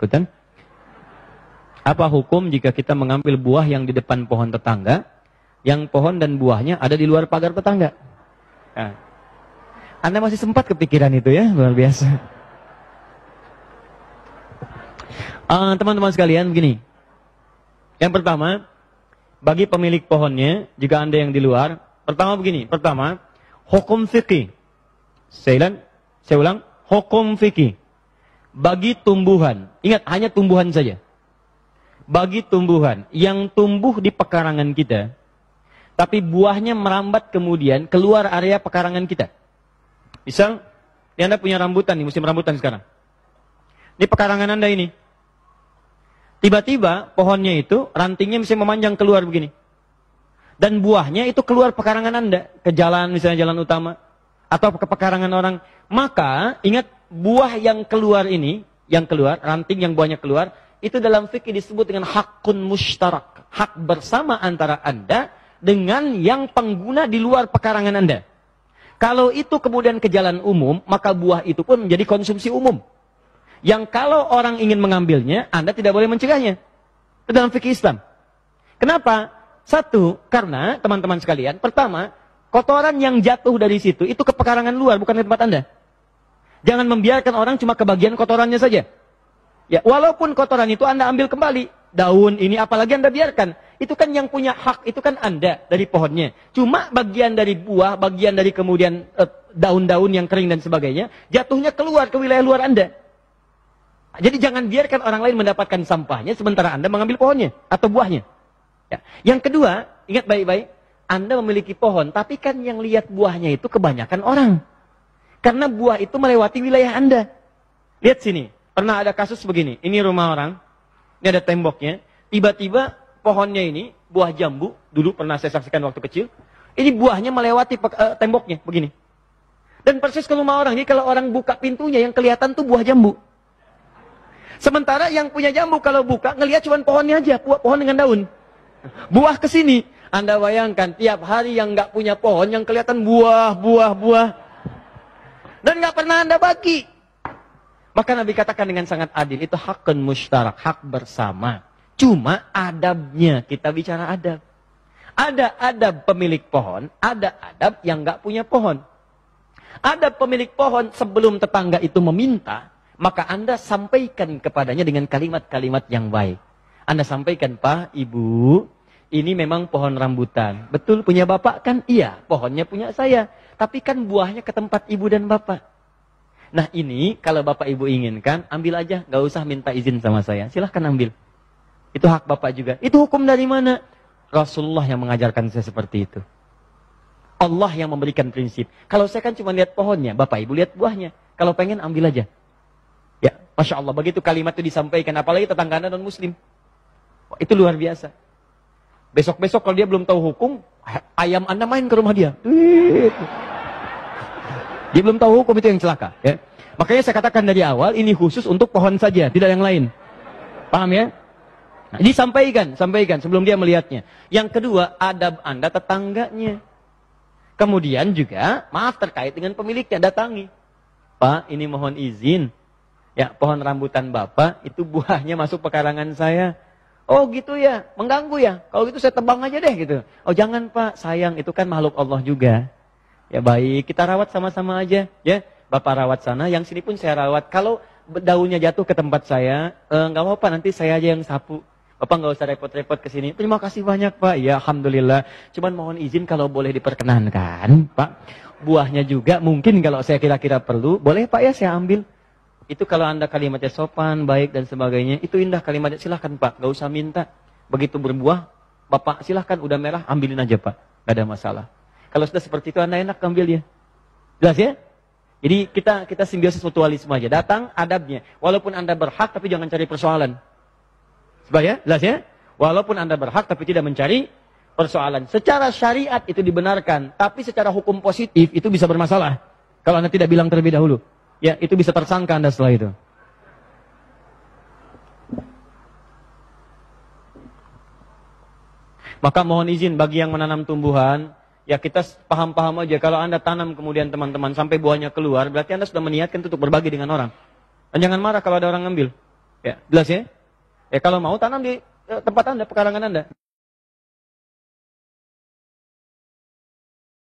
ikut-ikutan. Apa hukum jika kita mengambil buah yang di depan pohon tetangga, yang pohon dan buahnya ada di luar pagar tetangga? Nah, Anda masih sempat kepikiran itu ya, luar biasa. Teman-teman sekalian, begini. Yang pertama, bagi pemilik pohonnya, jika Anda yang di luar, pertama begini. Pertama, hukum fikih. Saya ulang, hukum fikih. Bagi tumbuhan, ingat hanya tumbuhan saja. Bagi tumbuhan yang tumbuh di pekarangan kita, tapi buahnya merambat kemudian keluar area pekarangan kita. Misal, Anda punya rambutan nih, musim rambutan sekarang. Di pekarangan Anda ini, tiba-tiba pohonnya itu, rantingnya bisa memanjang keluar begini. Dan buahnya itu keluar pekarangan Anda, ke jalan, misalnya jalan utama, atau ke pekarangan orang. Maka, ingat, buah yang keluar ini, yang keluar, ranting yang buahnya keluar, itu dalam fikih disebut dengan hakun mushtarak. Hak bersama antara Anda dengan yang pengguna di luar pekarangan Anda. Kalau itu kemudian ke jalan umum, maka buah itu pun menjadi konsumsi umum. Yang kalau orang ingin mengambilnya, Anda tidak boleh mencegahnya. Itu dalam fikih Islam. Kenapa? Satu, karena teman-teman sekalian, pertama, kotoran yang jatuh dari situ, itu ke pekarangan luar, bukan ke tempat Anda. Jangan membiarkan orang cuma kebagian kotorannya saja. Ya, walaupun kotoran itu Anda ambil kembali, daun ini apalagi Anda biarkan, itu kan yang punya hak, itu kan Anda dari pohonnya. Cuma bagian dari buah, bagian dari kemudian daun-daun yang kering dan sebagainya, jatuhnya keluar ke wilayah luar Anda. Jadi jangan biarkan orang lain mendapatkan sampahnya, sementara Anda mengambil pohonnya atau buahnya. Ya. Yang kedua, ingat baik-baik, Anda memiliki pohon, tapi kan yang lihat buahnya itu kebanyakan orang. Karena buah itu melewati wilayah Anda. Lihat sini. Pernah ada kasus begini, ini rumah orang, ini ada temboknya, tiba-tiba pohonnya ini, buah jambu, dulu pernah saya saksikan waktu kecil, ini buahnya melewati temboknya, begini. Dan persis ke rumah orang, jadi kalau orang buka pintunya, yang kelihatan tuh buah jambu. Sementara yang punya jambu kalau buka, ngelihat cuma pohonnya aja, pohon dengan daun. Buah ke sini, Anda bayangkan, tiap hari yang nggak punya pohon, yang kelihatan buah. Dan nggak pernah Anda bagi. Maka Nabi katakan dengan sangat adil, itu hakun mushtarak, hak bersama. Cuma adabnya, kita bicara adab. Ada adab pemilik pohon, ada adab yang nggak punya pohon. Adab pemilik pohon sebelum tetangga itu meminta, maka Anda sampaikan kepadanya dengan kalimat-kalimat yang baik. Anda sampaikan, Pak, Ibu, ini memang pohon rambutan. Betul punya Bapak kan? Iya, pohonnya punya saya. Tapi kan buahnya ke tempat Ibu dan Bapak. Nah ini, kalau Bapak Ibu inginkan, ambil aja. Gak usah minta izin sama saya. Silahkan ambil. Itu hak Bapak juga. Itu hukum dari mana? Rasulullah yang mengajarkan saya seperti itu. Allah yang memberikan prinsip. Kalau saya kan cuma lihat pohonnya, Bapak Ibu lihat buahnya. Kalau pengen, ambil aja. Ya, Masya Allah. Begitu kalimat itu disampaikan. Apalagi tetangga Anda non-Muslim. Itu luar biasa. Besok-besok kalau dia belum tahu hukum, ayam Anda main ke rumah dia. Dia belum tahu hukum, itu yang celaka. Ya. Makanya saya katakan dari awal, ini khusus untuk pohon saja, tidak yang lain. Paham ya? Nah, disampaikan sebelum dia melihatnya. Yang kedua, adab Anda tetangganya. Kemudian juga, maaf terkait dengan pemiliknya, datangi. Pak, ini mohon izin. Ya, pohon rambutan Bapak, itu buahnya masuk pekarangan saya. Oh gitu ya, mengganggu ya. Kalau gitu saya tebang aja deh gitu. Oh jangan Pak, sayang, itu kan makhluk Allah juga. Ya baik, kita rawat sama-sama aja. Ya, Bapak rawat sana, yang sini pun saya rawat. Kalau daunnya jatuh ke tempat saya, nggak apa-apa, nanti saya aja yang sapu. Bapak nggak usah repot-repot ke sini. Terima kasih banyak Pak. Ya Alhamdulillah. Cuman mohon izin kalau boleh diperkenankan, Pak. Buahnya juga mungkin kalau saya kira-kira perlu, boleh Pak ya saya ambil. Itu kalau Anda kalimatnya sopan, baik dan sebagainya, itu indah kalimatnya. Silahkan Pak, nggak usah minta. Begitu berbuah, Bapak silahkan udah merah, ambilin aja Pak. Nggak ada masalah. Kalau sudah seperti itu, Anda enak ambilnya. Jelas ya? Jadi kita simbiosis mutualisme aja. Datang adabnya. Walaupun Anda berhak, tapi jangan cari persoalan. Sebaya? Jelas ya? Walaupun Anda berhak, tapi tidak mencari persoalan. Secara syariat itu dibenarkan. Tapi secara hukum positif, itu bisa bermasalah. Kalau Anda tidak bilang terlebih dahulu. Ya, itu bisa tersangka Anda setelah itu. Maka mohon izin bagi yang menanam tumbuhan, ya kita paham-paham aja. Kalau Anda tanam kemudian teman-teman sampai buahnya keluar, berarti Anda sudah meniatkan untuk berbagi dengan orang. Dan jangan marah kalau ada orang ngambil. Ya, jelas ya? Ya kalau mau tanam di tempat Anda, pekarangan Anda.